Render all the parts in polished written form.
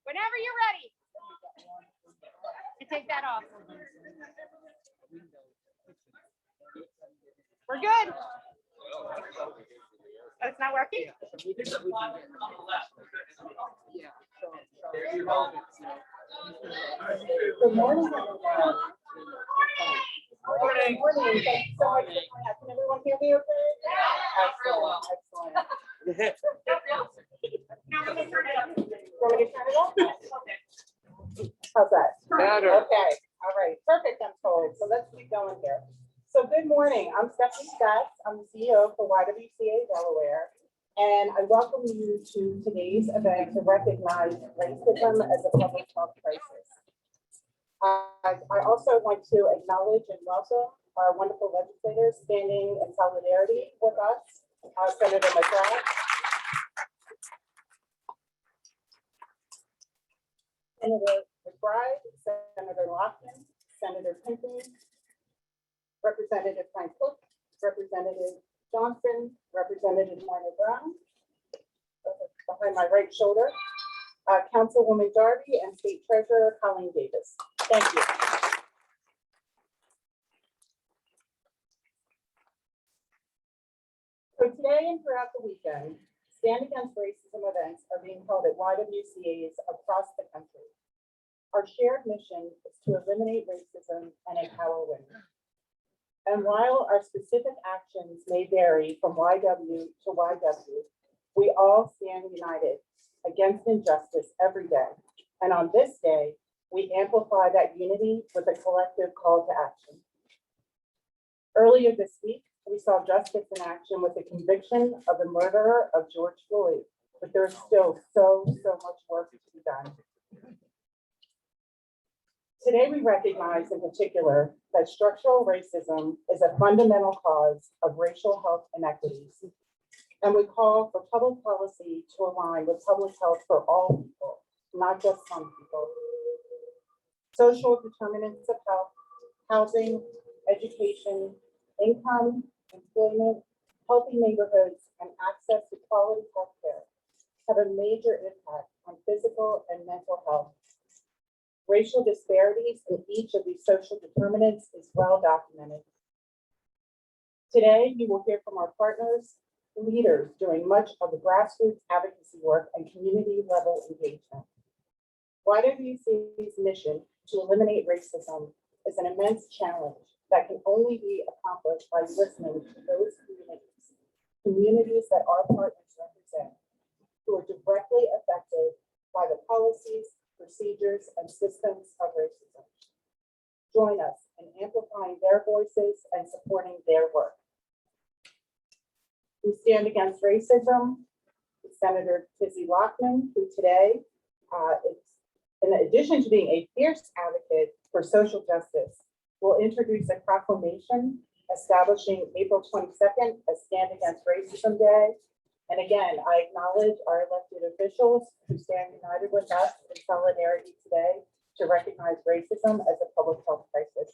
Whenever you're ready. You take that off. We're good. Oh, it's not working? Good morning. Good morning. Thank you so much for coming out. Can everyone hear me okay? Excellent. Excellent. Want me to turn it up? How's that? Better. Okay. All right. Perfect, I'm told. So let's keep going here. So good morning. I'm Stephanie Scott. I'm the CEO for YWCA Delaware. And I welcome you to today's event to recognize racism as a public health crisis. I also want to acknowledge and welcome our wonderful legislators standing in solidarity with us, Senator McGrath, Senator McBride, Senator Lockton, Senator Pinkney, Representative Frank Cook, Representative Johnson, Representative Minor Brown, behind my right shoulder, Councilwoman Darby, and State Treasurer Colleen Davis. Thank you. So today and throughout the weekend, Stand Against Racism events are being held at YWCAs across the country. Our shared mission is to eliminate racism and empower women. And while our specific actions may vary from YW to YW, we all stand united against injustice every day. And on this day, we amplify that unity with a collective call to action. Earlier this week, we saw justice in action with the conviction of the murderer of George Floyd, but there's still so much work to be done. Today, we recognize in particular that structural racism is a fundamental cause of racial health inequities. And we call for public policy to align with public health for all people, not just some people. Social determinants of health, housing, education, income, employment, healthy neighborhoods, and access to quality health care have a major impact on physical and mental health. Racial disparities in each of these social determinants is well documented. Today, you will hear from our partners, leaders doing much of the grassroots advocacy work and community level engagement. YWCA's mission to eliminate racism is an immense challenge that can only be accomplished by listening to those communities that our partners represent, who are directly affected by the policies, procedures, and systems of racism. Join us in amplifying their voices and supporting their work. We stand against racism with Senator Tizzy Lockman, who today is, in addition to being a fierce advocate for social justice, will introduce a proclamation establishing April 22nd as Stand Against Racism Day. And again, I acknowledge our elected officials who stand united with us in solidarity today to recognize racism as a public health crisis.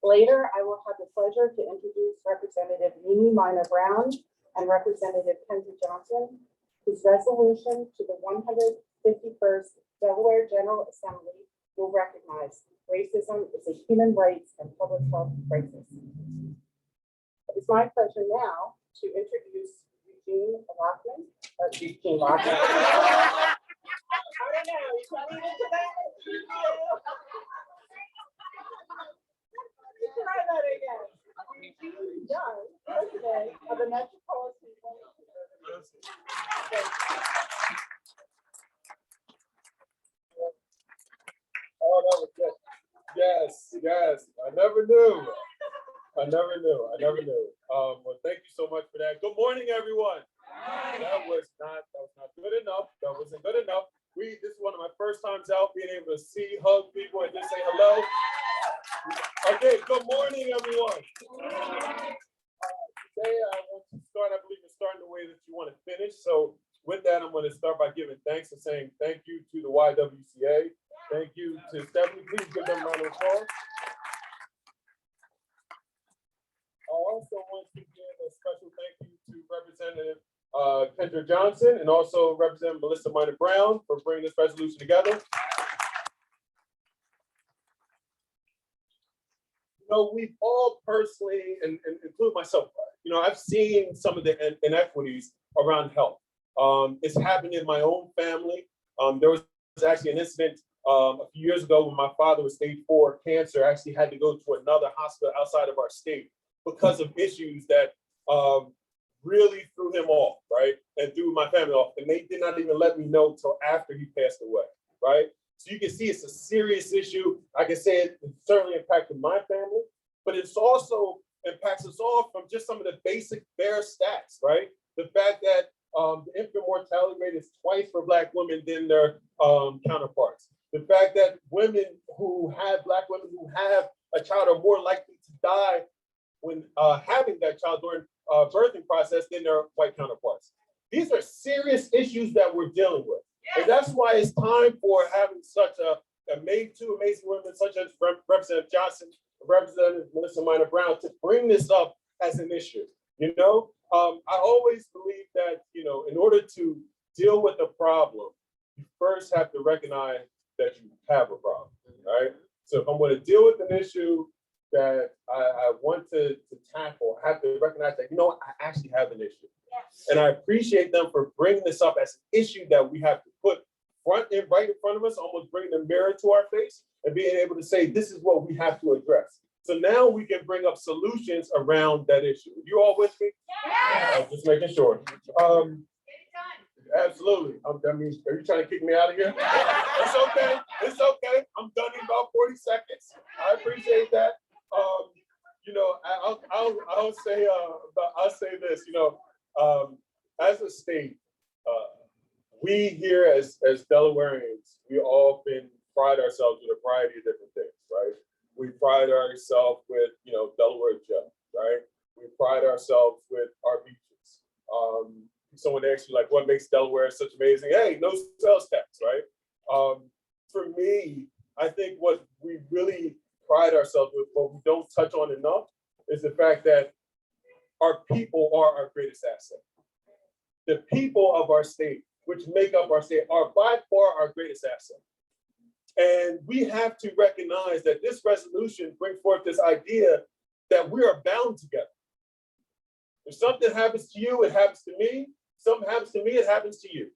Later, I will have the pleasure to introduce Representative Mimi Minor Brown and Representative Kenzie Johnson, whose resolution to the 151st Delaware General Assembly will recognize racism is a human rights and public health crisis. It is my pleasure now to introduce Eugene Lockman. Eugene Lockman. I don't know. You coming into that? Try that again. Eugene Young, President of the Metropolitan Police. Oh, that was good. Yes, yes. I never knew. Well, thank you so much for that. Good morning, everyone. That was not good enough. That wasn't good enough. This is one of my first times out being able to see, hug people, and just say hello. Okay, good morning, everyone. Today I want to start, I believe, in starting the way that you want to finish. So with that, I'm going to start by giving thanks and saying thank you to the YWCA. Thank you to Stephanie. Please give them a round of applause. I also want to give a special thank you to Representative Kendra Johnson, and also Representative Melissa Minor Brown for bringing this resolution together. You know, we've all personally, and include myself, you know, I've seen some of the inequities around health. It's happened in my own family. There was actually an incident a few years ago when my father was stage 4 cancer, actually had to go to another hospital outside of our state because of issues that really threw him off, right? And threw my family off. And they did not even let me know until after he passed away, right? So you can see it's a serious issue. I can say it certainly impacted my family, but it's also impacts us all from just some of the basic bare stats, right? The fact that the infant mortality rate is twice for Black women than their counterparts. The fact that women who have, Black women who have a child are more likely to die when having that child during birthing process than their white counterparts. These are serious issues that we're dealing with. And that's why it's time for having such two amazing women such as Representative Johnson, Representative Melissa Minor Brown to bring this up as an issue. You know, I always believe that, you know, in order to deal with a problem, you first have to recognize that you have a problem, right? So if I'm going to deal with an issue that I want to tackle, I have to recognize that, you know what, I actually have an issue. Yes. And I appreciate them for bringing this up as an issue that we have to put right in front of us, almost bringing the mirror to our face and being able to say, this is what we have to address. So now we can bring up solutions around that issue. You all with me? Yes. Just making sure. Absolutely. That means, are you trying to kick me out of here? It's okay. It's okay. I'm done in about 40 seconds. I appreciate that. You know, I'll say this. You know, as a state, we here as Delawareans, we often pride ourselves with a variety of different things, right? We pride ourselves with, you know, Delaware Joe, right? We pride ourselves with our beaches. Someone asks you, like, what makes Delaware such amazing? Hey, no sales tax, right? For me, I think what we really pride ourselves with, what we don't touch on enough, is the fact that our people are our greatest asset. The people of our state, which make up our state, are by far our greatest asset. And we have to recognize that this resolution brings forth this idea that we are bound together. If something happens to you, it happens to me. Something happens to me, it happens to you.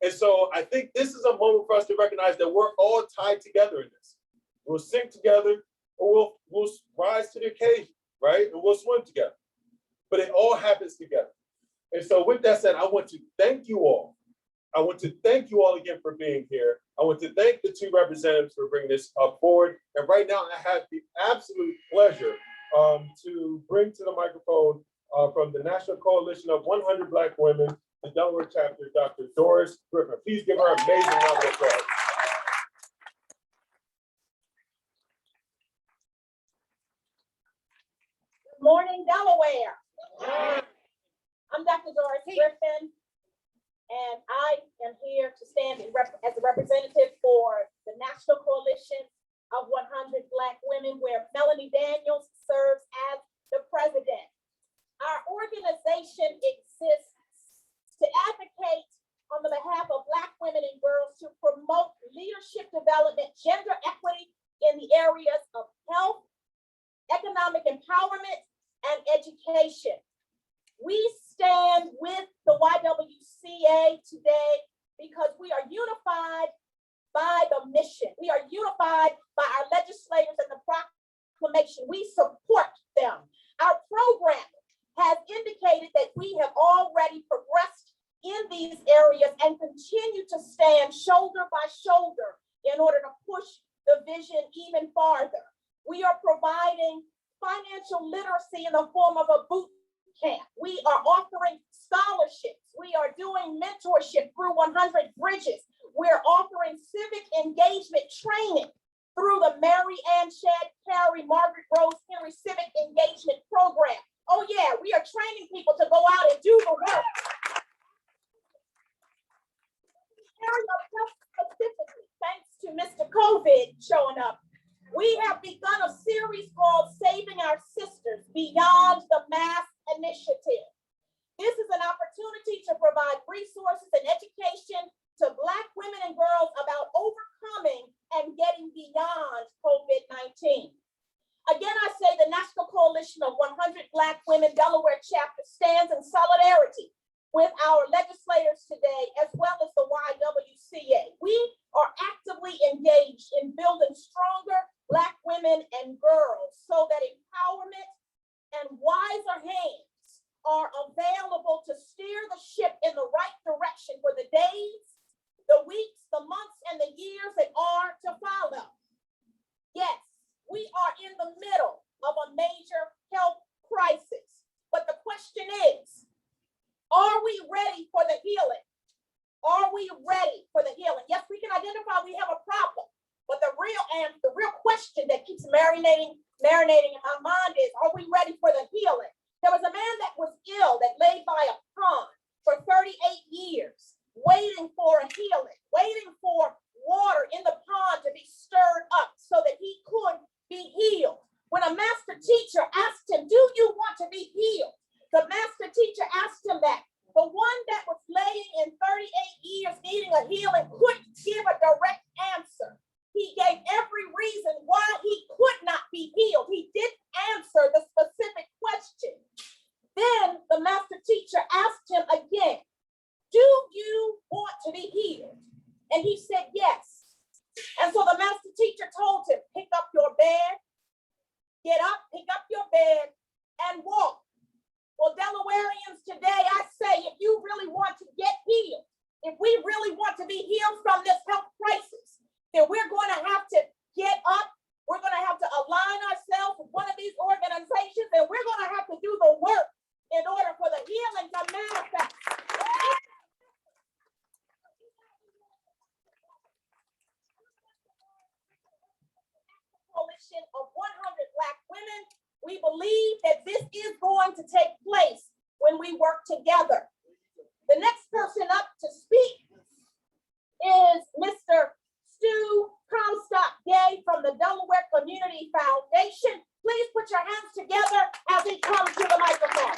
And so I think this is a moment for us to recognize that we're all tied together in this. We'll sink together, or we'll rise to the occasion, right? And we'll swim together. But it all happens together. And so with that said, I want to thank you all. I want to thank you all again for being here. I want to thank the two representatives for bringing this forward. And right now, I have the absolute pleasure to bring to the microphone from the National Coalition of 100 Black Women, the Delaware chapter, Dr. Doris Griffin. Please give her an amazing round of applause. Good morning, Delaware. I'm Dr. Doris Griffin, and I am here to stand as a representative for the National Coalition of 100 Black Women, where Melanie Daniels serves as the president. Our organization exists to advocate on the behalf of Black women and girls to promote leadership development, gender equity in the areas of health, economic empowerment, and education. We stand with the YWCA today because we are unified by the mission. We are unified by our legislators and the proclamation. We support them. Our program has indicated that we have already progressed in these areas and continue to stand shoulder by shoulder in order to push the vision even farther. We are providing financial literacy in the form of a boot camp. We are offering scholarships. We are doing mentorship through 100 Bridges. We're offering civic engagement training through the Mary Ann Shadd Carey Margaret Rose Henry Civic Engagement Program. Oh yeah, we are training people to go out and do the work. Specifically, thanks to Mr. COVID showing up, we have begun a series called Saving Our Sisters Beyond the Mask Initiative. This is an opportunity opportunity to provide resources and education to Black women and girls about overcoming and getting beyond COVID-19. Again, I say the National Coalition of 100 Black Women Delaware Chapter stands in solidarity with our legislators today, as well as the YWCA. We are actively engaged in building stronger Black women and girls so that empowerment and wiser hands are available to steer the ship in the right direction for the days, the weeks, the months, and the years that are to follow. Yes, we are in the middle of a major health crisis, but the question is, are we ready for the healing? Are we ready for the healing? Yes, we can identify we have a problem, but the real question that keeps marinating in my mind is, are we ready for the healing? There was a man that was ill that lay by a pond for 38 years, waiting for a healing, waiting for water in the pond to be stirred up so that he could be healed. When a master teacher asked him, do you want to be healed? The master teacher asked him that. The one that was laying in 38 years needing a healing couldn't give a direct answer. He gave every reason why he could not be healed. He didn't answer the specific question. Then the master teacher asked him again, do you want to be healed? And he said yes. And so the master teacher told him, pick up your bed, get up, pick up your bed, and walk. Well, Delawareans, today I say, if you really want to get healed, if we really want to be healed from this health crisis, then we're going to have to get up. We're going to have to align ourselves with one of these organizations, and we're going to have to do the work in order for the healing to manifest. Coalition of 100 Black women, we believe that this is going to take place when we work together. The next person up to speak is Mr. Stu Comstock-Gay from the Delaware Community Foundation. Please put your hands together as he comes to the microphone.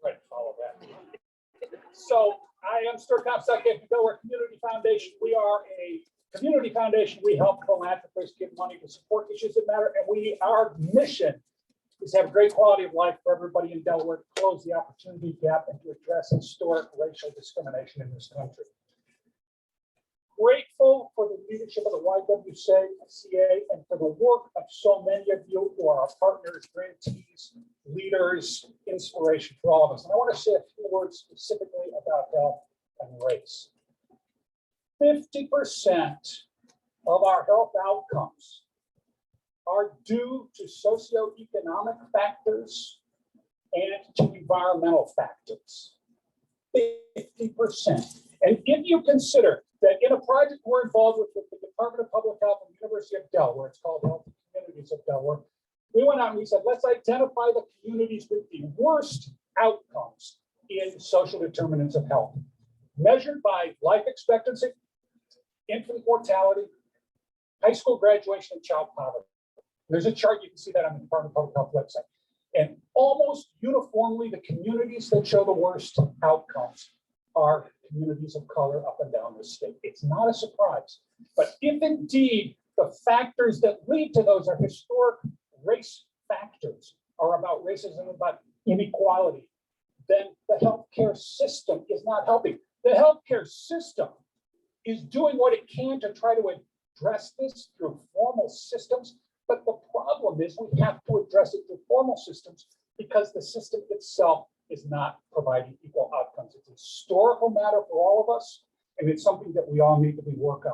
Right, follow that. So I am Stuart Comstock-Gay from Delaware Community Foundation. We are a community foundation. We help philanthropists get money to support issues that matter, and our mission is to have great quality of life for everybody in Delaware, to close the opportunity gap, and to address historic racial discrimination in this country. Grateful for the leadership of the YWCA and for the work of so many of you who are our partners, grantees, leaders, inspiration for all of us. And I want to say a few words specifically about health and race. 50% of our health outcomes are due to socioeconomic factors and to environmental factors. 50%. And if you consider that in a project we're involved with the Department of Public Health and the University of Delaware, it's called Health Communities of Delaware, we went out and we said, let's identify the communities with the worst outcomes in social determinants of health, measured by life expectancy, infant mortality, high school graduation, and child poverty. There's a chart, you can see that on the Department of Public Health website. And almost uniformly, the communities that show the worst outcomes are communities of color up and down the state. It's not a surprise. But if indeed the factors that lead to those are historic race factors, are about racism, about inequality, then the healthcare system is not helping. The healthcare system is doing what it can to try to address this through formal systems. But the problem is we have to address it through formal systems because the system itself is not providing equal outcomes. It's a historical matter for all of us, and it's something that we all need to be working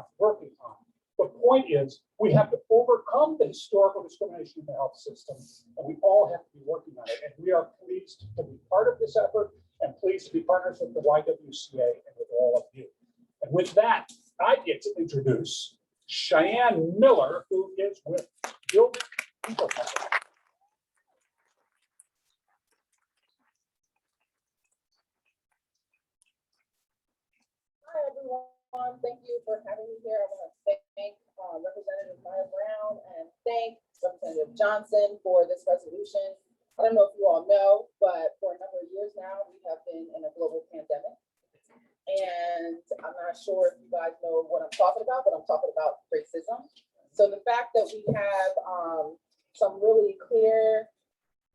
on. The point is, we have to overcome the historical discrimination in the health system, and we all have to be working on it. And we are pleased to be part of this effort and pleased to be partners with the YWCA and with all of you. And with that, I get to introduce Cheyenne Miller, who is with Doula Training. Hi, everyone. Thank you for having me here. I want to thank Representative Maya Brown and thank Representative Representative Johnson for this resolution. I don't know if you all know, but for a number of years now, we have been in a global pandemic. And I'm not sure if you guys know what I'm talking about, but I'm talking about racism. So the fact that we have some really clear,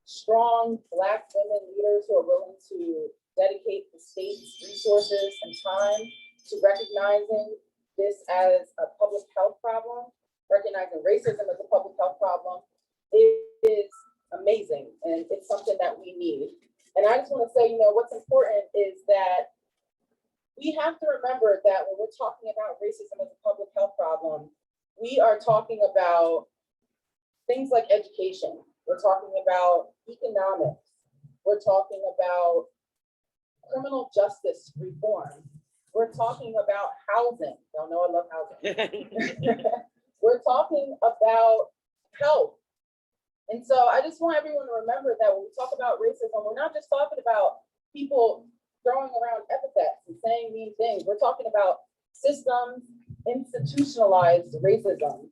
strong Black women leaders who are willing to dedicate the state's resources and time to recognizing this as a public health problem, recognizing racism as a public health problem, it is amazing, and it's something that we need. And I just want to say, what's important is that we have to remember that when we're talking about racism as a public health problem, we are talking about things like education. We're talking about economics. We're talking about criminal justice reform. We're talking about housing. Y'all know I love housing. We're talking about health. And so I just want everyone to remember that when we talk about racism, we're not just talking about people throwing around epithets and saying mean things. We're talking about systems, institutionalized racism.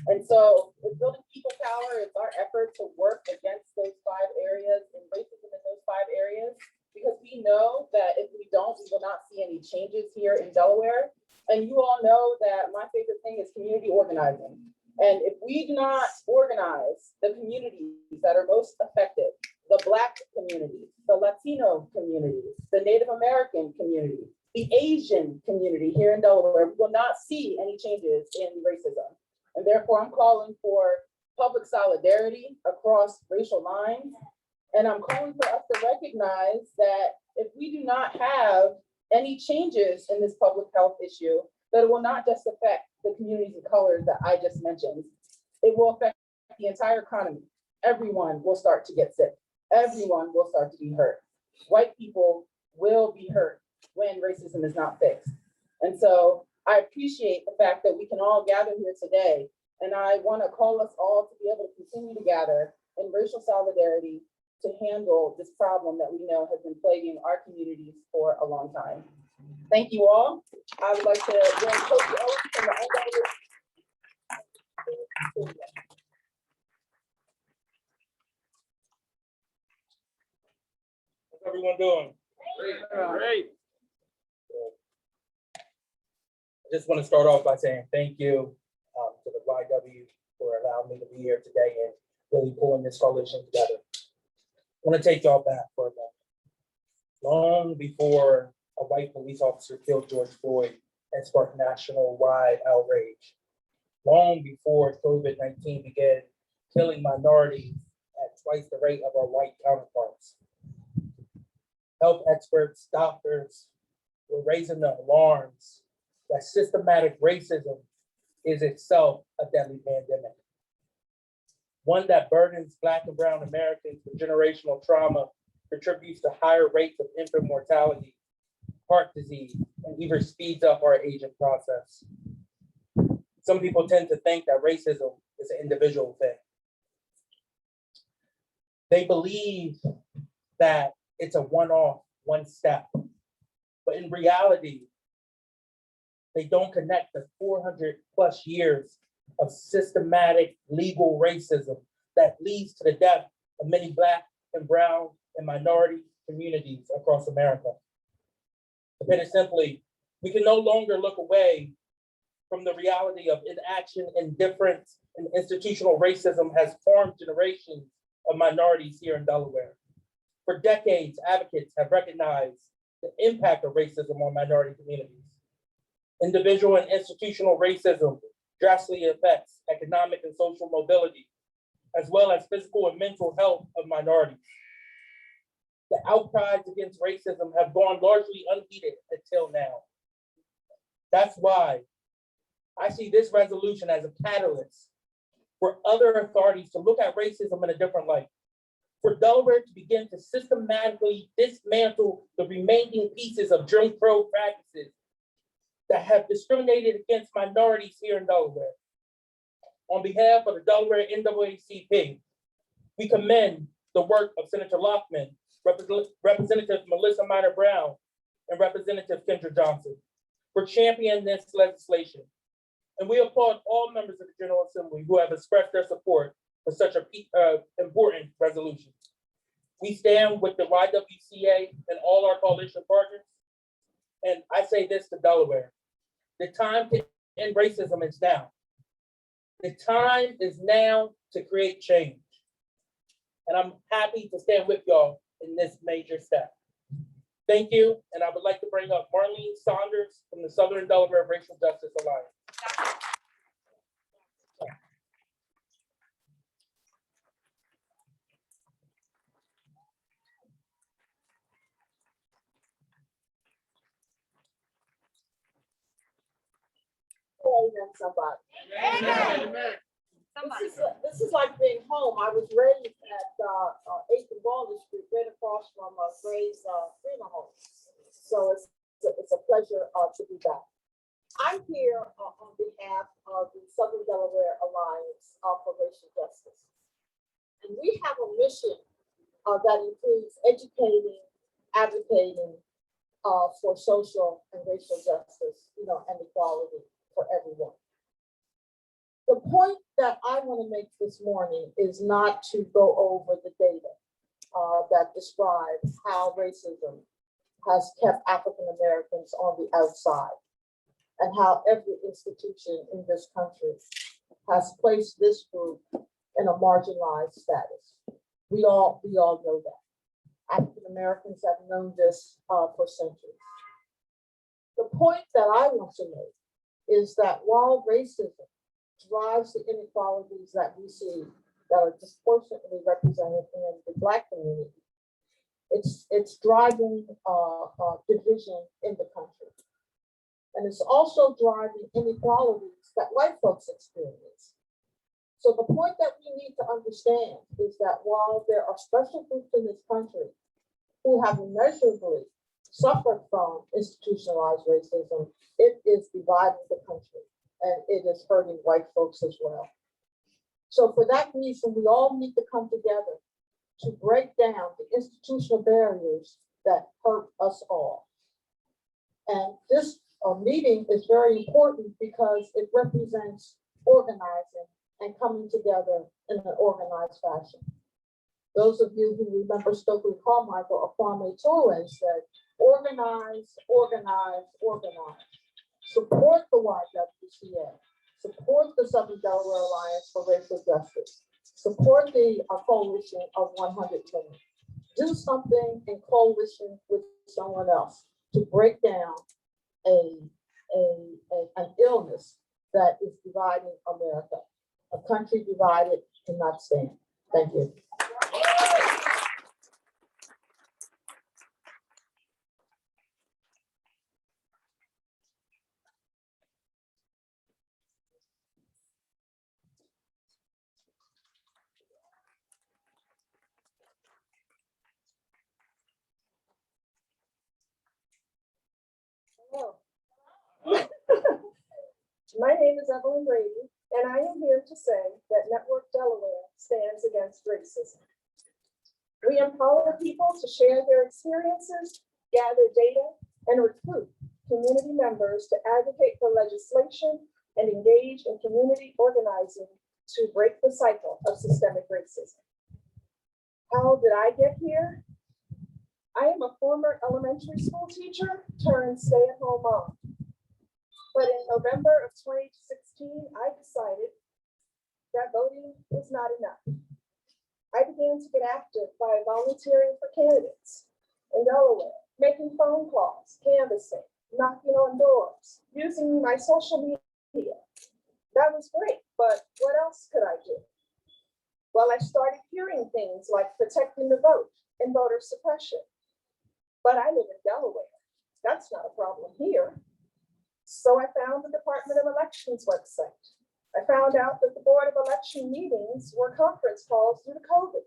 And so with building people power, it's our effort to work against those 5 areas and racism in those 5 areas, because we know that if we don't, we will not see any changes here in Delaware. And you all know that my favorite thing is community organizing. And if we do not organize the communities that are most affected, the Black community, the Latino community, the Native American community, the Asian community here in Delaware, we will not see any changes in racism. And therefore, I'm calling for public solidarity across racial lines. And I'm calling for us to recognize that if we do not have any changes in this public health issue, that it will not just affect the communities of color that I just mentioned. It will affect the entire economy. Everyone will start to get sick. Everyone will start to be hurt. White people will be hurt when racism is not fixed. And so I appreciate the fact that we can all gather here today. And I want to call us all to be able to continue to gather in racial solidarity to handle this problem that we know has been plaguing our communities for a long time. Thank you all. I would like to bring Coach Owen from the NAA. How's everyone doing? Great. I just want to start off by saying thank you to the YW for allowing me to be here today and really pulling this coalition together. I want to take y'all back for a moment. Long before a white police officer killed George Floyd and sparked national-wide outrage, long before COVID-19 began killing minorities at twice the rate of our white counterparts, health experts, doctors were raising the alarms that systematic racism is itself a deadly pandemic. One that burdens Black and Brown Americans with generational trauma, contributes to higher rates of infant mortality, heart disease, and even speeds up our aging process. Some people tend to think that racism is an individual thing. They believe that it's a one-off, one step. But in reality, they don't connect the 400 plus years of systematic legal racism that leads to the death of many Black and Brown and minority communities across America. To put it simply, we can no longer look away from the reality of inaction, indifference, and institutional racism has harmed generations of minorities here in Delaware. For decades, advocates have recognized the impact of racism on minority communities. Individual and institutional racism drastically affects economic and social mobility, as well as physical and mental health of minorities. The outcries against racism have gone largely unheeded until now. That's why I see this resolution as a catalyst for other authorities to look at racism in a different light. For Delaware to begin to systematically dismantle the remaining pieces of Jim Crow practices that have discriminated against minorities here in Delaware. On behalf of the Delaware NAACP, we commend the work of Senator Lockman, Representative Melissa Minor Brown, and Representative Kendra Johnson for championing this legislation. And we applaud all members of the General Assembly who have expressed their support for such a important resolution. We stand with the YWCA and all our coalition partners. And I say this to Delaware, the time to end racism is now. The time is now to create change. And I'm happy to stand with y'all in this major step. Thank you, and I would like to bring up Marlene Saunders from the Southern Delaware Racial Justice Alliance. Amen, somebody. Amen. This is like being home. I was raised at 8th and Wallace Street, right across from Gray's funeral home. So it's a pleasure to be back. I'm here on behalf of the Southern Delaware Alliance for Racial Justice. And we have a mission that includes educating, advocating for social and racial justice, and equality for everyone. The point that I want to make this morning is not to go over the data that describes how racism has kept African Americans on the outside and how every institution in this country has placed this group in a marginalized status. We all know that. African Americans have known this for centuries. The point that I want to make is that while racism drives the inequalities that we see that are disproportionately represented in the Black community, it's driving division in the country. And it's also driving inequalities that white folks experience. So the point that we need to understand is that while there are special groups in this country who have immeasurably suffered from institutionalized racism, it is dividing the country. And it is hurting white folks as well. So for that reason, we all need to come together to break down the institutional barriers that hurt us all. And this meeting is very important because it represents organizing and coming together in an organized fashion. Those of you who remember Stokely Carmichael or Kwame Ture said, organize, organize, organize. Support the YWCA, support the Southern Delaware Alliance for Racial Justice, support the coalition of 100 women. Do something in coalition with someone else to break down an illness that is dividing America. A country divided cannot stand. Thank you. Hello. My name is Evelyn Brady, and I am here to say that Network Delaware stands against racism. We empower people to share their experiences, gather data, and recruit community members to advocate for legislation and engage in community organizing to break the cycle of systemic racism. How did I get here? I am a former elementary school teacher turned stay-at-home mom. But in November of 2016, I decided that voting was not enough. I began to get active by volunteering for candidates in Delaware, making phone calls, canvassing, knocking on doors, using my social media. That was great, but what else could I do? Well, I started hearing things like protecting the vote and voter suppression. But I live in Delaware. That's not a problem here. So I found the Department of Elections website. I found out that the Board of Election meetings were conference calls due to COVID.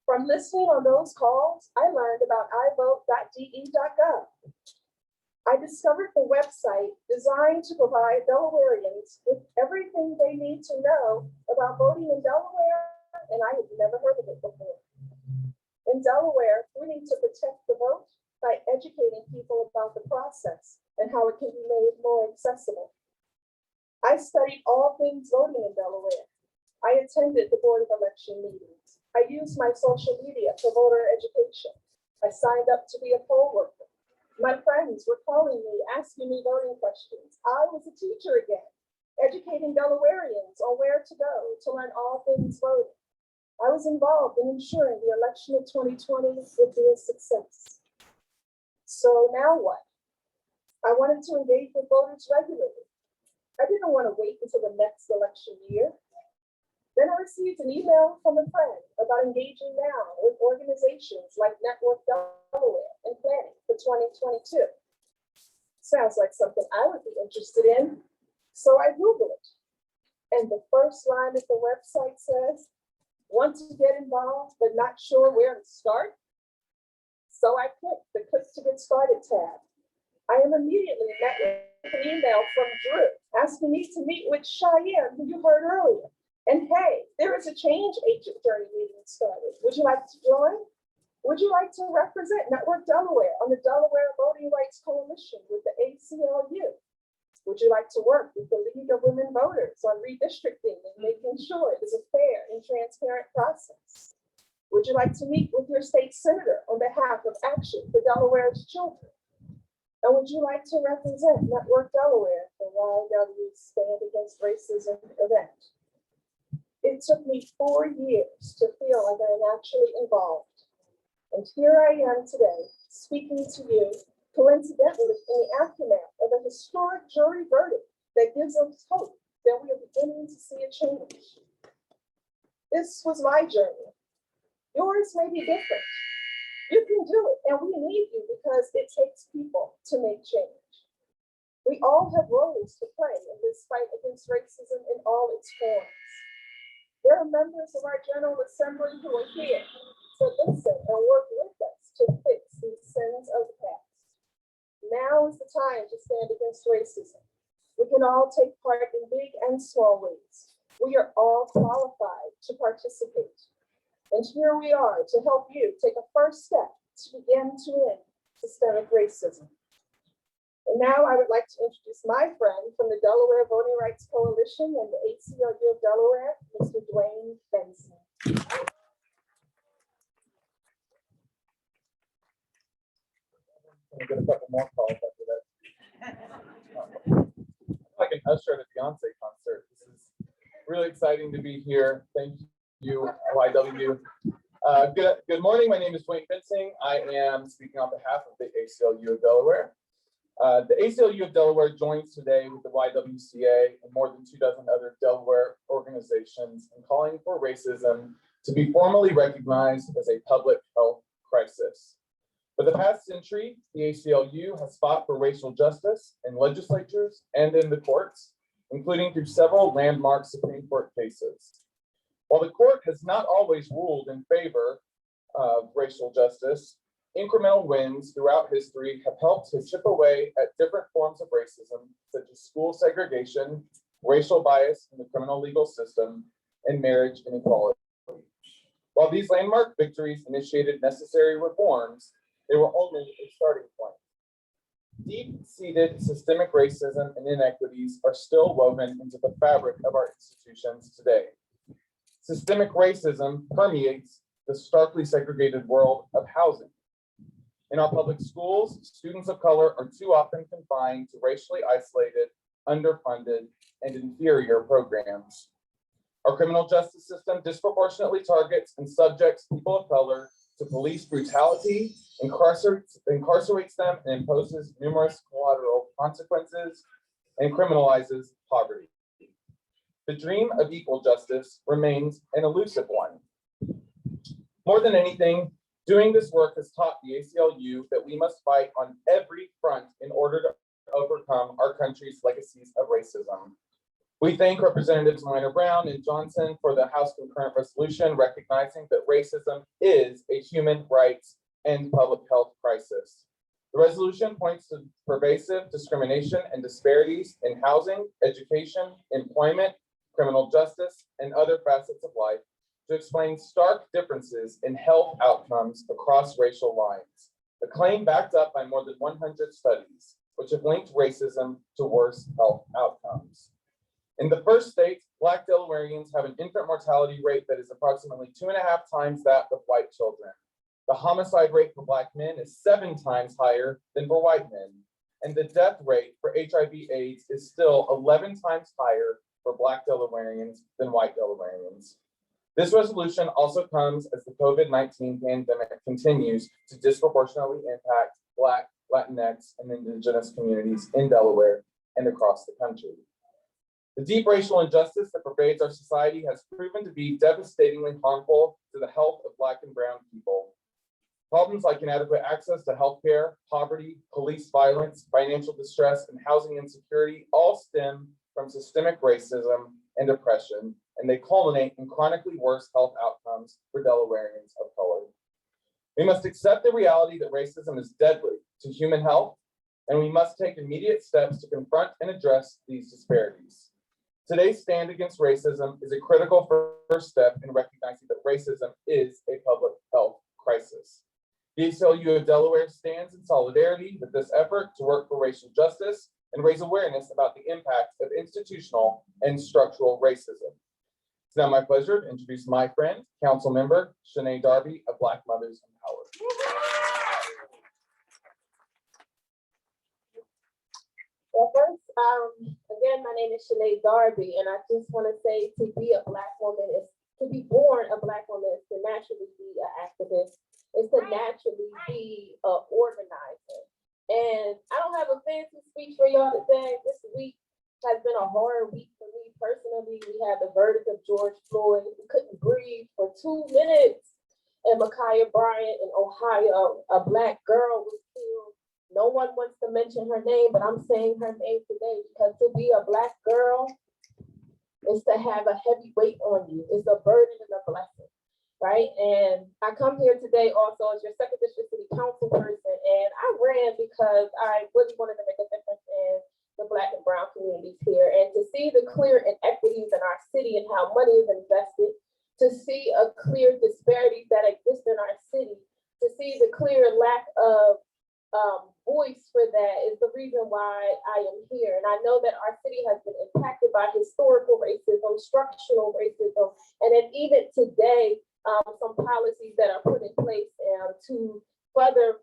From listening on those calls, I learned about ivote.de.gov. I discovered the website designed to provide Delawareans with everything they need to know about voting in Delaware, and I had never heard of it before. In Delaware, we need to protect the vote by educating people about the process and how it can be made more accessible. I studied all things voting in Delaware. I attended the Board of Election meetings. I used my social media for voter education. I signed up to be a poll worker. My friends were calling me, asking me voting questions. I was a teacher again, educating Delawareans on where to go to learn all things voting. I was involved in ensuring the election of 2020 would be a success. So now what? I wanted to engage with voters regularly. I didn't want to wait until the next election year. Then I received an email from a friend about engaging now with organizations like Network Delaware and planning for 2022. Sounds like something I would be interested in. So I Googled it. And the first line of the website says, want to get involved, but not sure where to start? So I clicked the Click to Get Started tab. I am immediately met with an email from Drew asking me to meet with Cheyenne, who you heard earlier. And hey, there is a change agent journey meeting started. Would you like to join? Would you like to represent Network Delaware on the Delaware Voting Rights Coalition with the ACLU? Would you like to work with the League of Women Voters on redistricting and making sure it is a fair and transparent process? Would you like to meet with your state senator on behalf of Action for Delaware's Children? And would you like to represent Network Delaware for YW's Stand Against Racism event? It took me 4 years to feel like I am actually involved. And here I am today, speaking to you, coincidentally in the aftermath of a historic jury verdict that gives us hope that we are beginning to see a change. This was my journey. Yours may be different. You can do it, and we need you because it takes people to make change. We all have roles to play in this fight against racism in all its forms. There are members of our General Assembly who are here to listen and work with us to fix these sins of the past. Now is the time to stand against racism. We can all take part in big and small ways. We are all qualified to participate. And here we are to help you take a first step to begin to end systemic racism. And now I would like to introduce my friend from the Delaware Voting Rights Coalition and the ACLU of Delaware, Mr. Dwayne Benson. I'm gonna get a couple more calls after that. Like an usher at a Beyonce concert. This is really exciting to be here. Thank you, YW. Good morning. My name is Dwayne Benson. I am speaking on behalf of the ACLU of Delaware. The ACLU of Delaware joins today with the YWCA and more than 24 other Delaware organizations in calling for racism to be formally recognized as a public health crisis. For the past century, the ACLU has fought for racial justice in legislatures and in the courts, including through several landmark Supreme Court cases. While the court has not always ruled in favor of racial justice, incremental wins throughout history have helped to chip away at different forms of racism, such as school segregation, racial bias in the criminal legal system, and marriage inequality. While these landmark victories initiated necessary reforms, they were only a starting point. Deep-seated systemic racism and inequities are still woven into the fabric of our institutions today. Systemic racism permeates the starkly segregated world of housing. In our public schools, students of color are too often confined to racially isolated, underfunded, and inferior programs. Our criminal justice system disproportionately targets and subjects people of color to police brutality, incarcerates them, and imposes numerous collateral consequences, and criminalizes poverty. The dream of equal justice remains an elusive one. More than anything, doing this work has taught the ACLU that we must fight on every front in order to overcome our country's legacies of racism. We thank Representatives Minor Brown and Johnson for the House concurrent resolution recognizing that racism is a human rights and public health crisis. The resolution points to pervasive discrimination and disparities in housing, education, employment, criminal justice, and other facets of life to explain stark differences in health outcomes across racial lines. A claim backed up by more than 100 studies, which have linked racism to worse health outcomes. In the first state, Black Delawareans have an infant mortality rate that is approximately 2.5 times that of white children. The homicide rate for Black men is 7 times higher than for white men. And the death rate for HIV/AIDS is still 11 times higher for Black Delawareans than white Delawareans. This resolution also comes as the COVID-19 pandemic continues to disproportionately impact Black, Latinx, and Indigenous communities in Delaware and across the country. The deep racial injustice that pervades our society has proven to be devastatingly harmful to the health of Black and Brown people. Problems like inadequate access to healthcare, poverty, police violence, financial distress, and housing insecurity all stem from systemic racism and oppression, and they culminate in chronically worse health outcomes for Delawareans of color. We must accept the reality that racism is deadly to human health, and we must take immediate steps to confront and address these disparities. Today's stand against racism is a critical first step in recognizing that racism is a public health crisis. The ACLU of Delaware stands in solidarity with this effort to work for racial justice and raise awareness about the impact of institutional and structural racism. It's now my pleasure to introduce my friend, Council Member Shanae Darby of Black Mothers Empowered. Well, first, again, my name is Shanae Darby, and I just want to say to be a Black woman is to be born a Black woman is to naturally be an activist, is to naturally be an organizer. And I don't have a fancy speech for y'all today. This week has been a hard week for me personally. We had the verdict of George Floyd. We couldn't breathe for 2 minutes. And Ma'Khia Bryant in Ohio, a Black girl was killed. No one wants to mention her name, but I'm saying her name today because to be a Black girl is to have a heavy weight on you. It's a burden and a blessing, right? And I come here today also as your second district city council person, and I ran because I really wanted to make a difference in the Black and Brown communities here, and to see the clear inequities in our city and how money is invested, to see a clear disparities that exist in our city, to see the clear lack of voice for that is the reason why I am here. And I know that our city has been impacted by historical racism, structural racism, and then even today, some policies that are put in place to further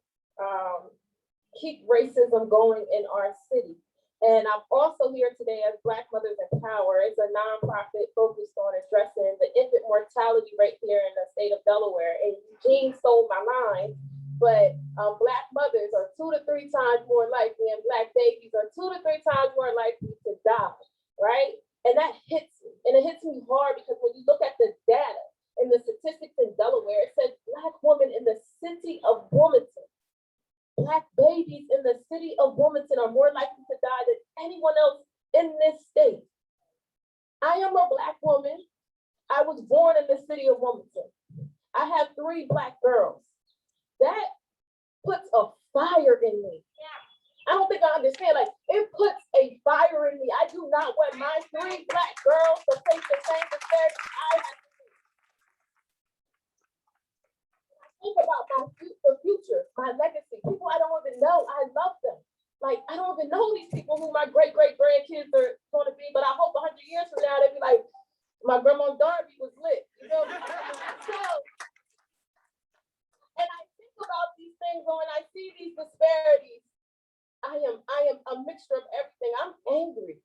keep racism going in our city. And I'm also here today as Black Mothers Empower. It's a nonprofit focused on addressing the infant mortality rate here in the state of Delaware. And Eugene stole my mind, but Black mothers are 2 to 3 times more likely, and Black babies are 2 to 3 times more likely to die, right? And that hits me, and it hits me hard because when you look at the data and the statistics in Delaware, it says Black women in the city of Wilmington, Black babies in the city of Wilmington are more likely to die than anyone else in this state. I am a Black woman. I was born in the city of Wilmington. I have 3 Black girls. That puts a fire in me. I don't think I understand. Like, it puts a fire in me. I do not want my 3 Black girls to face the same disparity I have to face. Think about the future, my legacy, people I don't even know. I love them. Like, I don't even know these people who my great-great-grandkids are going to be, but I hope 100 years from now, they'll be like, my grandma Darby was lit. You know? So, and I think about these things when I see these disparities. I am a mixture of everything. I'm angry.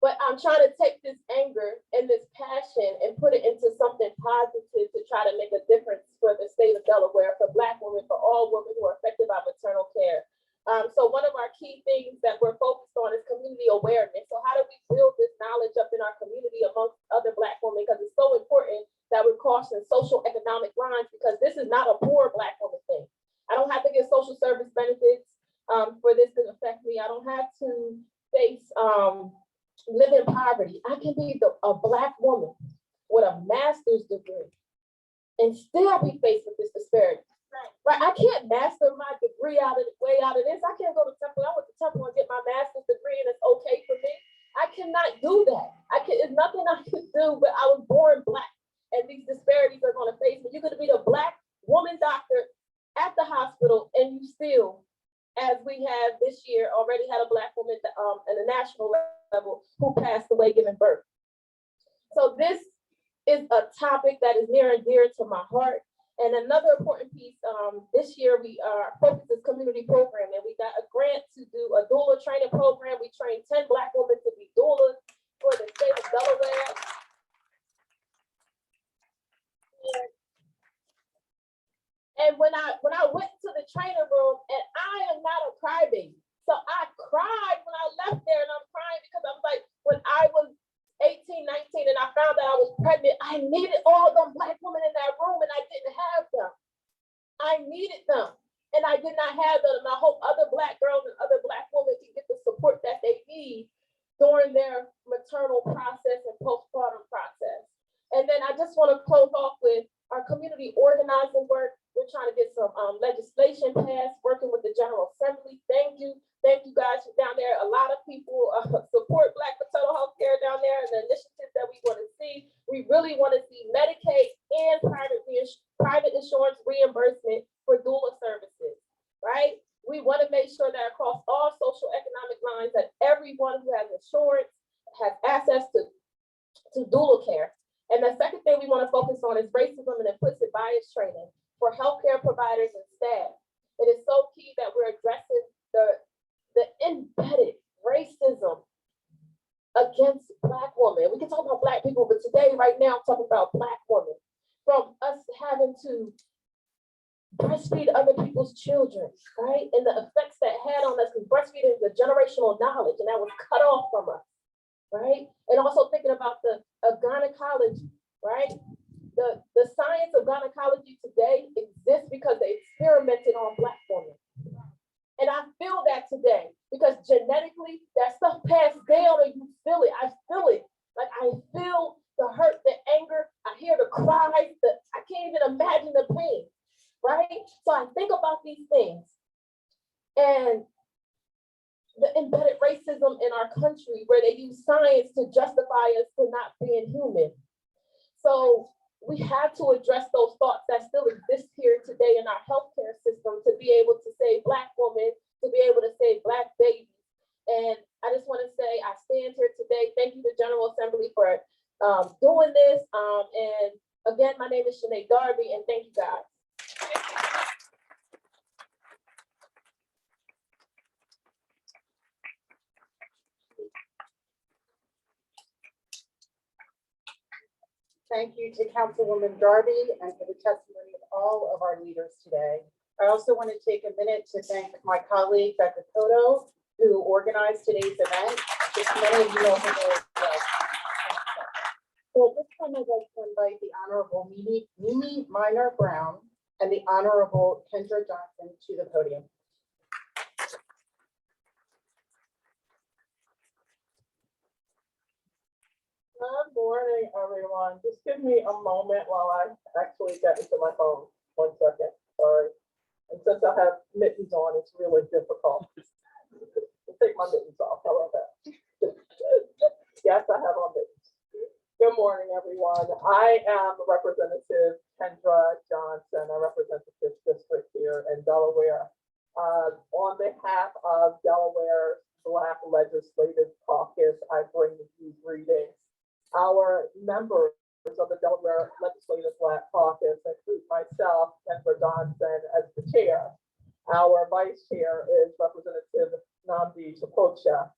But I'm trying to take this anger and this passion and put it into something positive to try to make a difference for the state of Delaware, for Black women, for all women who are affected by maternal care. So one of our key things that we're focused on is community awareness. So how do we build this knowledge up in our community amongst other Black women? Because it's so important that we're crossing social economic lines, because this is not a poor Black woman thing. I don't have to get social service benefits for this to affect me. I don't have to face live in poverty. I can be a Black woman with a master's degree and still be faced with this disparity. Right? I can't master my degree out of this. I can't go to Temple. I went to Temple and get my master's degree, and it's okay for me. I cannot do that. It's nothing I can do, but I was born Black, and these disparities are going to face me. You're going to be the Black woman doctor at the hospital, and you still, as we have this year, already had a Black woman at a national level who is a topic that is near and dear to my heart. And another important piece, this year our focus is community programming. We got a grant to do a doula training program. We trained 10 Black women to be doulas for the state of Delaware. And when I went to the training room, and I am not a crybaby, so I cried when I left there, and I'm crying because I'm like, when I was 18, 19, and I found that I was pregnant, I needed all them Black women in that room, and I didn't have them. I needed them, and I did not have them. And I hope other Black girls and other Black women can get the support that they need during their maternal process and postpartum process. And then I just want to close off with our community organizing work. We're trying to get some legislation passed, working with the General Assembly. Thank you guys down there. A lot of people support Black maternal health care down there and the initiatives that we want to see. We really want to see Medicaid and private insurance reimbursement for doula services, right? We want to make sure that across all social economic lines that everyone who has insurance has access to doula care. And the second thing we want to focus on is racism and implicit bias training for healthcare providers and staff. It is so key that we're addressing the embedded racism against Black women. We can talk about Black people, but today, right now, I'm talking about Black women. From us having to breastfeed other people's children, right? And the effects that had on us, because breastfeeding is a generational knowledge, and that was cut off from us, right? And also thinking about the gynecology, right? The science of gynecology today exists because they experimented on Black women. And I feel that today because genetically that stuff passed down and you feel it. I feel it. Like I feel the hurt, the anger. I hear the cries. I can't even imagine the pain, right? So I think about these things and the embedded racism in our country where they use science to justify us for not being human. So we have to address those thoughts that still exist here today in our healthcare system to be able to save Black women, to be able to save Black babies. And I just want to say, I stand here today. Thank you to General Assembly for doing this. And again, my name is Sinead Darby, and thank you guys. Thank you to Councilwoman Darby and for the testimony of all of our leaders today. I also want to take a minute to thank my colleague, Becca Cotto, who organized today's event. Just many of you know her very well. So at this time, I'd like to invite the Honorable Mimi Minor Brown and the Honorable Kendra Johnson to the podium. Good morning, everyone. Just give me a moment while I actually get into my phone. 1 second, sorry. And since I have mittens on, it's really difficult. I'll take my mittens off. How about that? Yes, I have on mittens. Good morning, everyone. I am Representative Kendra Johnson. I represent the 5th District here in Delaware. On behalf of Delaware's Black Legislative Caucus, I bring you greetings. Our members of the Delaware Legislative Black Caucus include myself, Kendra Johnson, as the chair. Our vice chair is Representative Namdi Chapocha.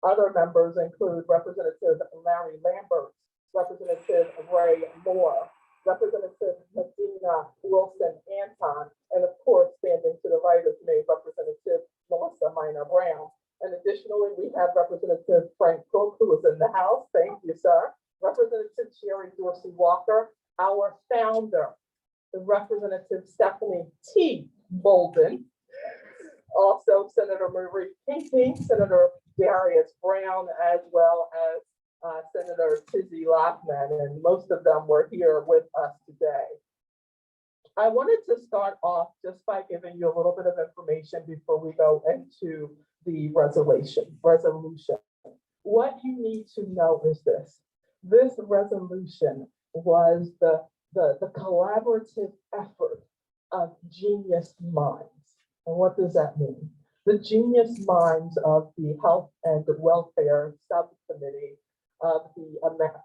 Other members include Representative Larry Lambert, Representative Ray Moore, Representative Medina Wilson Anton, and of course, standing to the right of me, Representative Melissa Minor Brown. And additionally, we have Representative Frank Cook, who is in the House. Thank you, sir. Representative Sherry Dorsey Walker, our founder, the Representative Stephanie T. Bolden, also Senator Marie Pinckney, Senator Darius Brown, as well as Senator Tizzy Lockman, and most of them were here with us today. I wanted to start off just by giving you a little bit of information before we go into the resolution. What you need to know is this. This resolution was the collaborative effort of genius minds. And what does that mean? The genius minds of the Health and Welfare Subcommittee of the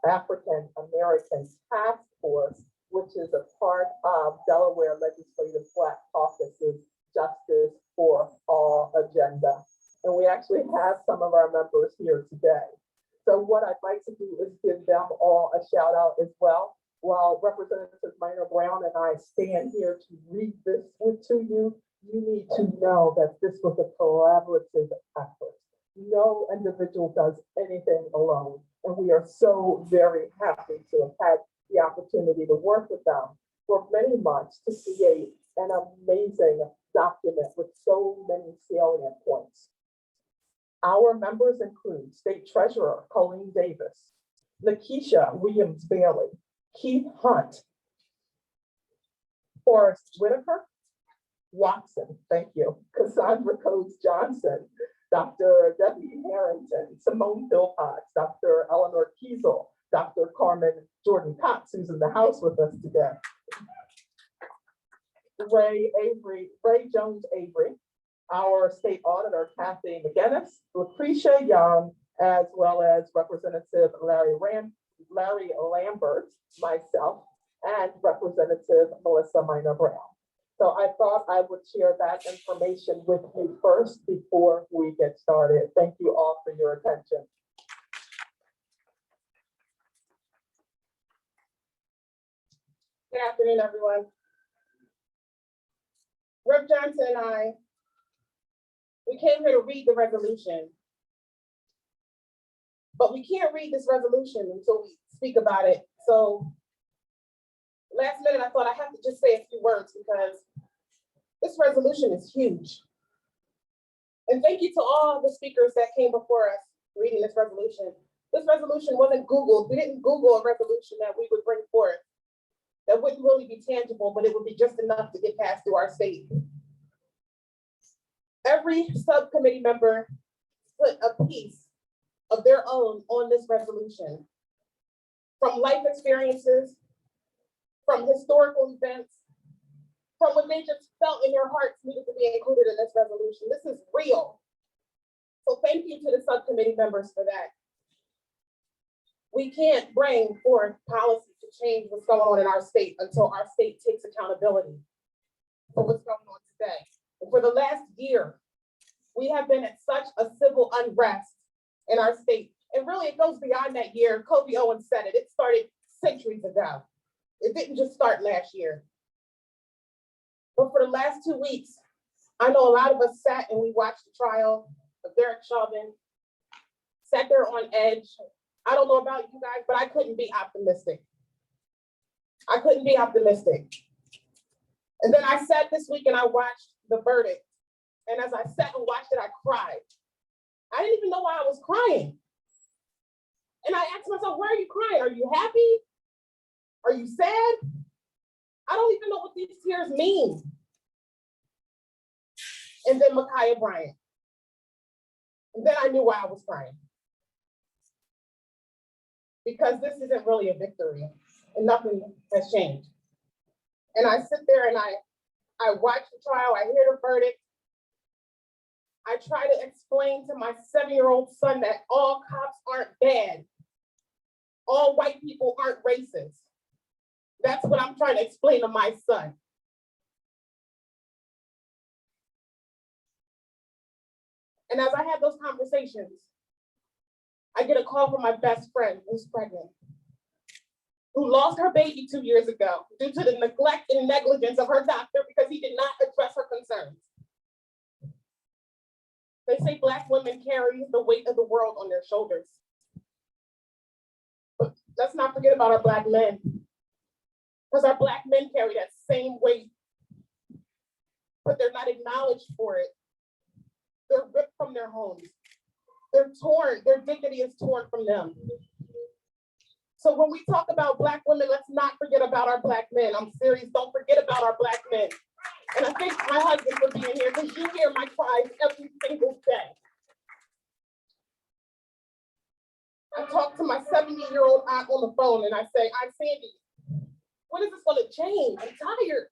African American Task Force, which is a part of Delaware Legislative Black Caucus's Justice for All agenda. And we actually have some of our members here today. So what I'd like to do is give them all a shout out as well. While Representative Minor Brown and I stand here to read this to you, you need to know that this was a collaborative effort. No individual does anything alone. And we are so very happy to have had the opportunity to work with them for many months to create an amazing document with so many salient points. Our members include State Treasurer Colleen Davis, Lakeisha Williams-Bailey, Keith Hunt, Forrest Whitaker, Watson, thank you, Cassandra Coates Johnson, Dr. Debbie Harrington, Simone Philpotts, Dr. Eleanor Kiesel, Dr. Carmen Jordan Cox, who's in the house with us today, Ray Jones Avery, our state auditor, Kathy McGinnis, Lucretia Young, as well as Representative Larry Lambert, myself, and Representative Melissa Minor Brown. So I thought I would share that information with you first before we get started. Thank you all for your attention. Good afternoon, everyone. Rep. Johnson and I, we came here to read the resolution. But we can't read this resolution until we speak about it. So last minute, I thought I have to just say a few words because this resolution is huge. And thank you to all the speakers that came before us reading this resolution. This resolution wasn't Googled. We didn't Google a resolution that we would bring forth that wouldn't really be tangible, but it would be just enough to get passed through our state. Every subcommittee member put a piece of their own on this resolution, from life experiences, from historical events, from what they just felt in their hearts needed to be included in this resolution. This is real. So thank you to the subcommittee members for that. We can't bring forth policy to change what's going on in our state until our state takes accountability for what's going on today. And for the last year, we have been at such a civil unrest in our state. And really, it goes beyond that year. Kobe Owens said it. It started centuries ago. It didn't just start last year. But for the last 2 weeks, I know a lot of us sat and we watched the trial of Derek Chauvin, sat there on edge. I don't know about you guys, but I couldn't be optimistic. I couldn't be optimistic. And then I sat this week and I watched the verdict. And as I sat and watched it, I cried. I didn't even know why I was crying. And I asked myself, why are you crying? Are you happy? Are you sad? I don't even know what these tears mean. And then Ma'Khia Bryant. And then I knew why I was crying. Because this isn't really a victory and nothing has changed. And I sit there and I watch the trial, I hear the verdict. I try to explain to my 7-year-old son that all cops aren't bad. All white people aren't racist. That's what I'm trying to explain to my son. And as I have those conversations, I get a call from my best friend who's pregnant, who lost her baby 2 years ago due to the neglect and negligence of her doctor because he did not address her concerns. They say Black women carry the weight of the world on their shoulders. But let's not forget about our Black men, because our Black men carry that same weight, but they're not acknowledged for it. They're ripped from their homes. They're torn, their dignity is torn from them. So when we talk about Black women, let's not forget about our Black men. I'm serious, don't forget about our Black men. And I thank my husband for being here because you hear my cries every single day. I talk to my 70-year-old aunt on the phone and I say, Aunt Sandy, when is this going to change? I'm tired.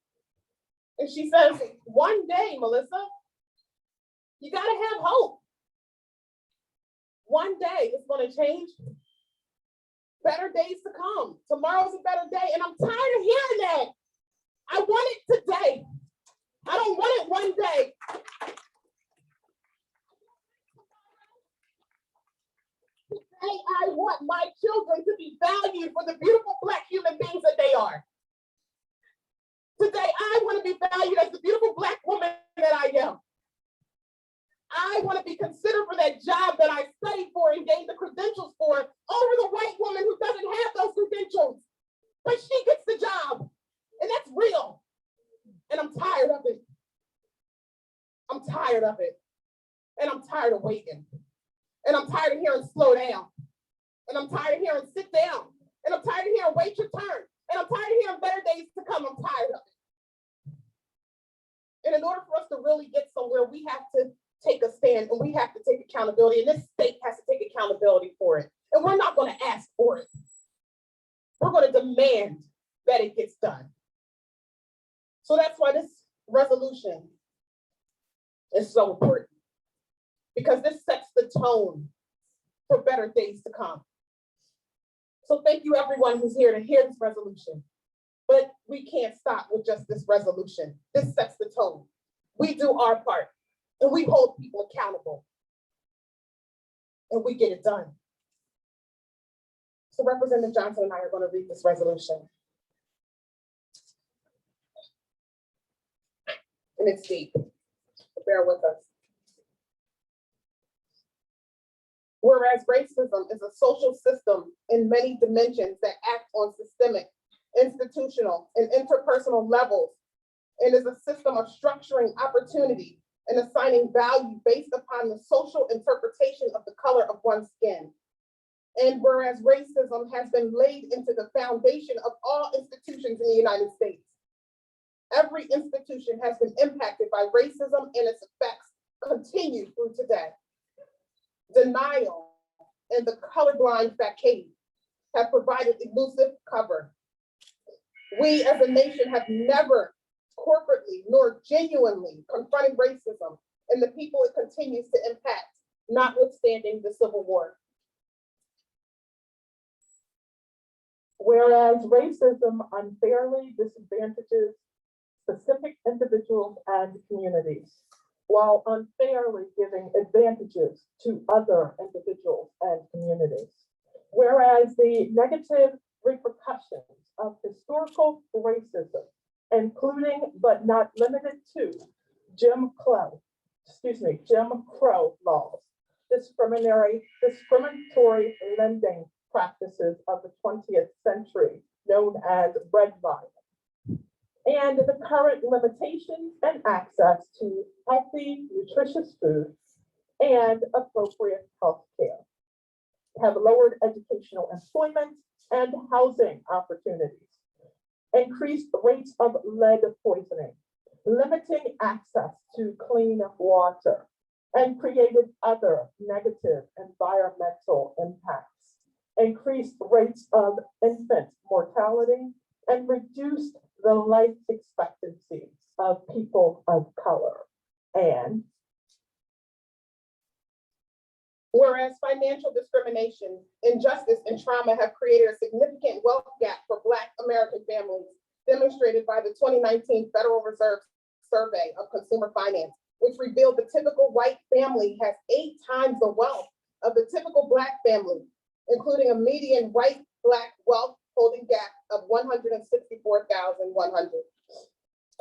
And she says, one day, Melissa, you got to have hope. One day it's going to change. better days to come. Tomorrow's a better day, and I'm tired of hearing that. I want it today. I don't want it one day. Today, I want my children to be valued for the beautiful Black human beings that they are. Today, I want to be valued as the beautiful Black woman that I am. I want to be considered for that job that I studied for and gained the credentials for over the white woman who doesn't have those credentials, but she gets the job, and that's real. And I'm tired of it. I'm tired of it. And I'm tired of waiting. And I'm tired of hearing slow down. And I'm tired of hearing sit down. And I'm tired of hearing wait your turn. And I'm tired of hearing better days to come. I'm tired of it. And in order for us to really get somewhere, we have to take a stand and we have to take accountability. And this state has to take accountability for it. And we're not going to ask for it. We're going to demand that it gets done. So that's why this resolution is so important, because this sets the tone for better days to come. So thank you everyone who's here to hear this resolution, but we can't stop with just this resolution. This sets the tone. We do our part and we hold people accountable and we get it done. So Representative Johnson and I are going to read this resolution. And it's deep. Bear with us. Whereas racism is a social system in many dimensions that act on systemic, institutional, and interpersonal levels, and is a system of structuring opportunity and assigning value based upon the social interpretation of the color of one's skin. And whereas racism has been laid into the foundation of all institutions in the United States, every institution has been impacted by racism and its effects continue through today. Denial and the colorblind facade have provided elusive cover. We as a nation have never corporately nor genuinely confronted racism and the people it continues to impact, notwithstanding the Civil War. Whereas racism unfairly disadvantages specific individuals and communities, while unfairly giving advantages to other individuals and communities. Whereas the negative repercussions of historical racism, including but not limited to Jim Crow laws, discriminatory lending practices of the 20th century, known as redlining, and the current limitations and access to healthy, nutritious food and appropriate health care, have lowered educational employment and housing opportunities, increased rates of lead poisoning, limiting access to clean water, and created other negative environmental impacts, increased rates of infant mortality, and reduced the life expectancy of people of color. And whereas financial discrimination, injustice, and trauma have created a significant wealth gap for Black American families, demonstrated by the 2019 Federal Reserve Survey of Consumer Finance, which revealed the typical white family has 8 times the wealth of the typical Black family, including a median white-Black wealth holding gap of $164,100.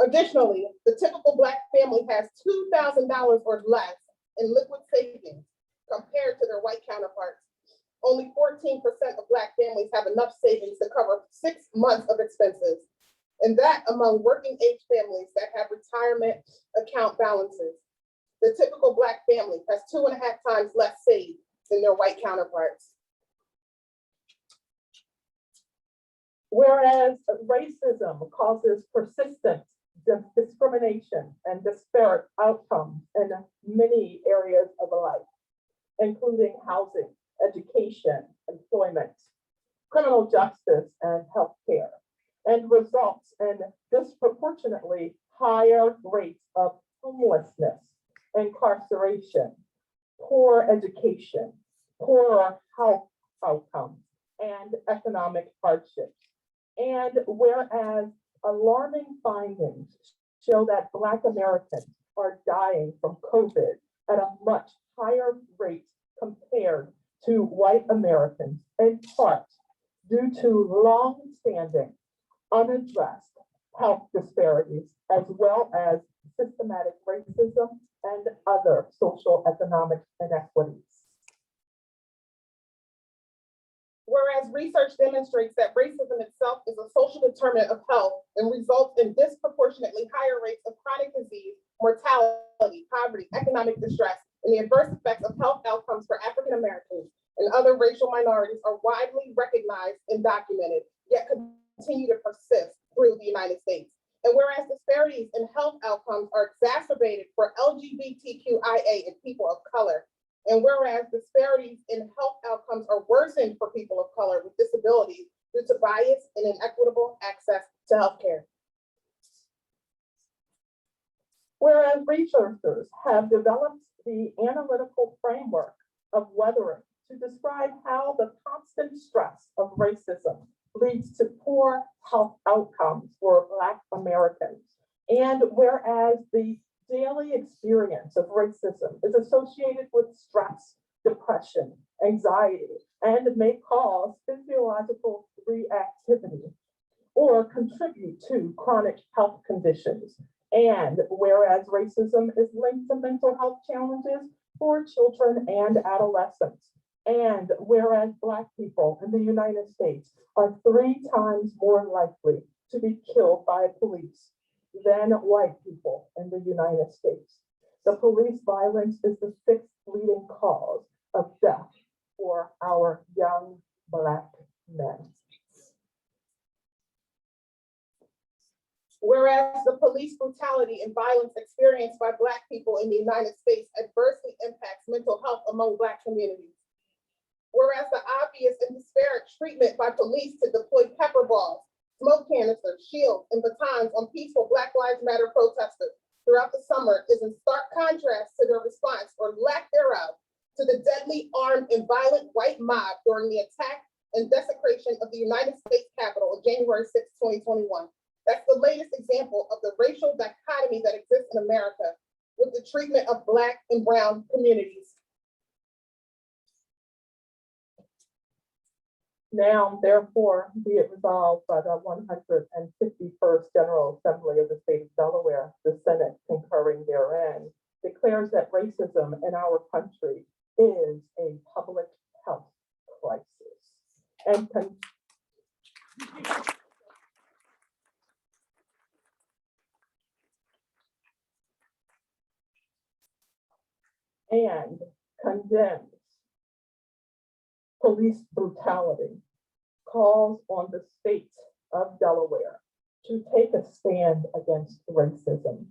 Additionally, the typical Black family has $2,000 or less in liquid savings compared to their white counterparts. Only 14% of Black families have enough savings to cover 6 months of expenses, and that among working age families that have retirement account balances. The typical Black family has 2.5 times less saved than their white counterparts. whereas racism causes persistent discrimination and disparate outcomes in many areas of life, including housing, education, employment, criminal justice, and healthcare, and results in disproportionately higher rates of homelessness, incarceration, poor education, poorer health outcomes, and economic hardships. And whereas alarming findings show that Black Americans are dying from COVID at a much higher rate compared to white Americans, in part due to long-standing, unaddressed health disparities, as well as systematic racism and other social economic inequities. Whereas research demonstrates that racism itself is a social determinant of health and results in disproportionately higher rates of chronic disease, mortality, poverty, economic distress, and the adverse effects of health outcomes for African Americans and other racial minorities are widely recognized and documented, yet continue to persist through the United States. And whereas disparities in health outcomes are exacerbated for LGBTQIA and people of color, and whereas disparities in health outcomes are worsened for people of color with disabilities due to bias and inequitable access to healthcare. Whereas researchers have developed the analytical framework of weathering to describe how the constant stress of racism leads to poor health outcomes for Black Americans. And whereas the daily experience of racism is associated with stress, depression, anxiety, and may cause physiological reactivity or contribute to chronic health conditions. And whereas racism is linked to mental health challenges for children and adolescents. And whereas Black people in the United States are 3 times more likely to be killed by police than white people in the United States. The police violence is the 6th leading cause of death for our young Black men. Whereas the police brutality and violence experienced by Black people in the United States adversely impacts mental health among Black communities. Whereas the obvious and disparate treatment by police to deploy pepper balls, smoke canisters, shields, and batons on peaceful Black Lives Matter protesters throughout the summer is in stark contrast to their response, or lack thereof, to the deadly, armed, and violent white mob during the attack and desecration of the United States Capitol on January 6, 2021. That's the latest example of the racial dichotomy that exists in America with the treatment of Black and brown communities. Now, therefore, be it resolved by the 151st General Assembly of the State of Delaware, the Senate concurring therein, declares that racism in our country is a public health crisis. And condemns police brutality, calls on the state of Delaware to take a stand against racism,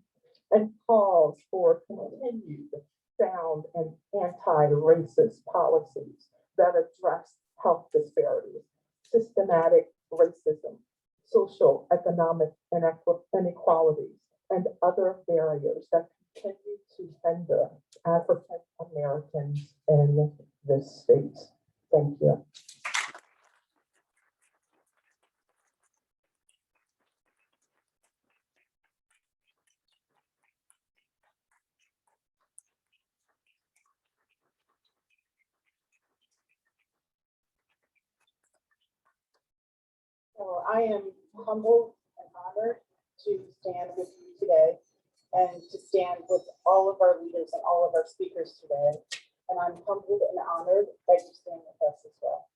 and calls for continued sound and anti-racist policies that address health disparities, systematic racism, social economic inequalities, and other barriers that continue to hinder African Americans in this state. Thank you. So I am humbled and honored to stand with you today and to stand with all of our leaders and all of our speakers today. And I'm humbled and honored that you stand with us as well.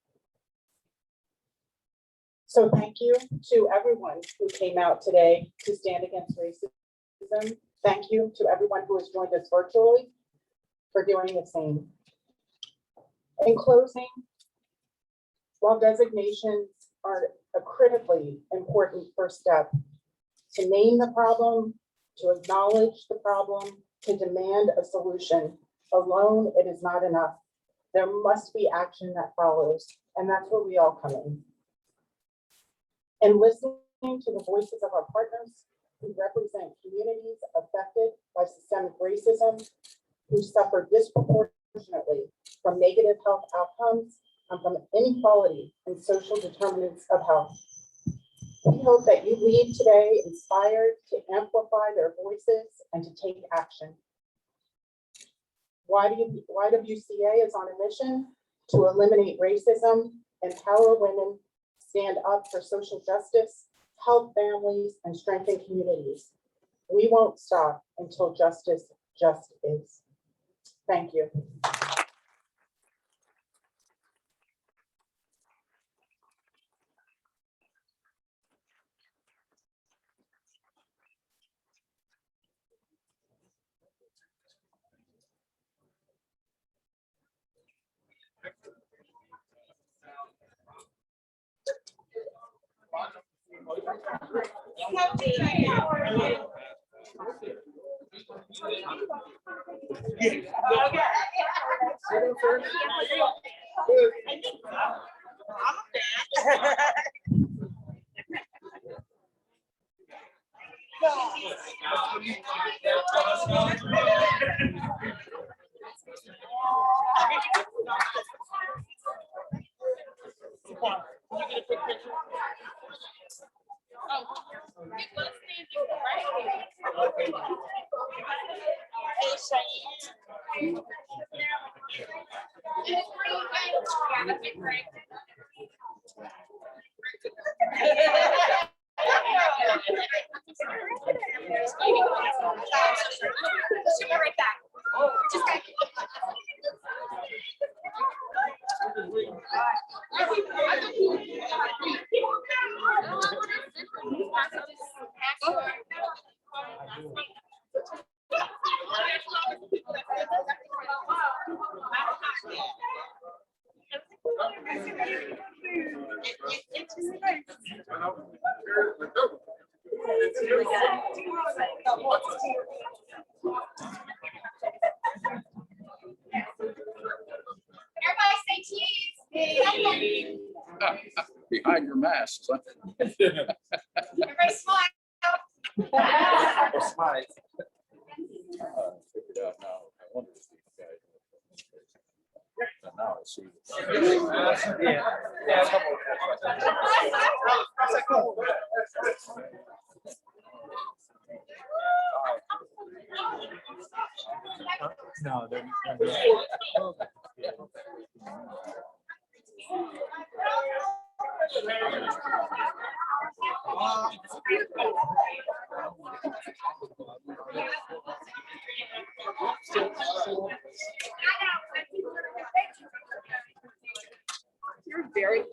So thank you to everyone who came out today to stand against racism. Thank you to everyone who has joined us virtually for doing the same. In closing, while designations are a critically important first step to name the problem, to acknowledge the problem, to demand a solution, alone it is not enough. There must be action that follows, and that's where we all come in. And listening to the voices of our partners who represent communities affected by systemic racism, who suffer disproportionately from negative health outcomes, from inequality and social determinants of health. We hope that you leave today inspired to amplify their voices and to take action. YWCA is on a mission to eliminate racism, empower women, stand up for social justice, help families, and strengthen communities. We won't stop until justice just is. Thank you. Behind your masks. Huh? Everybody smile. Or smiles. Figured out now. I wonder if these guys. Now I see. No, they're You're very.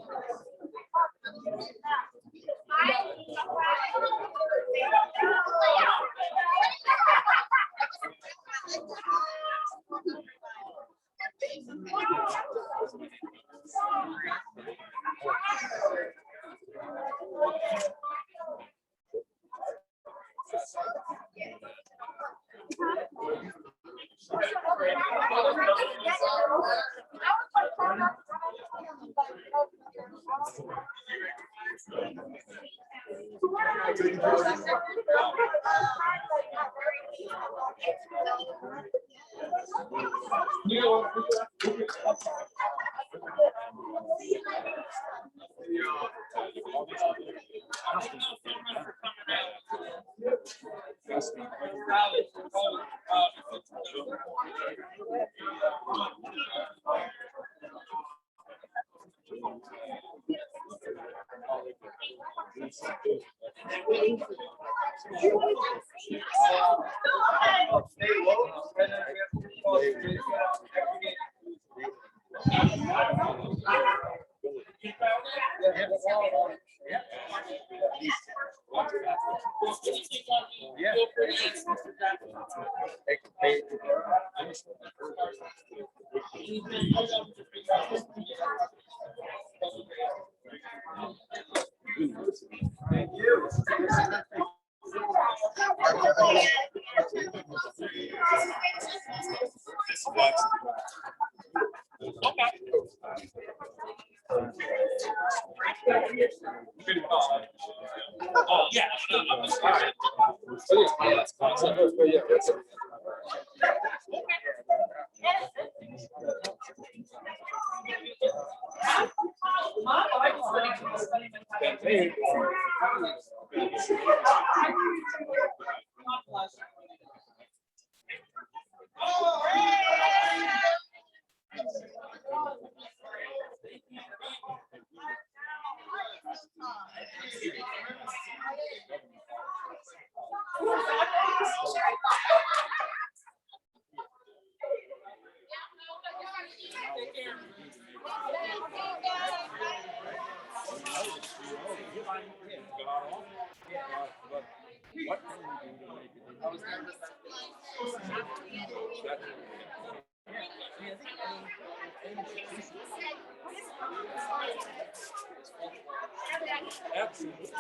Absolutely.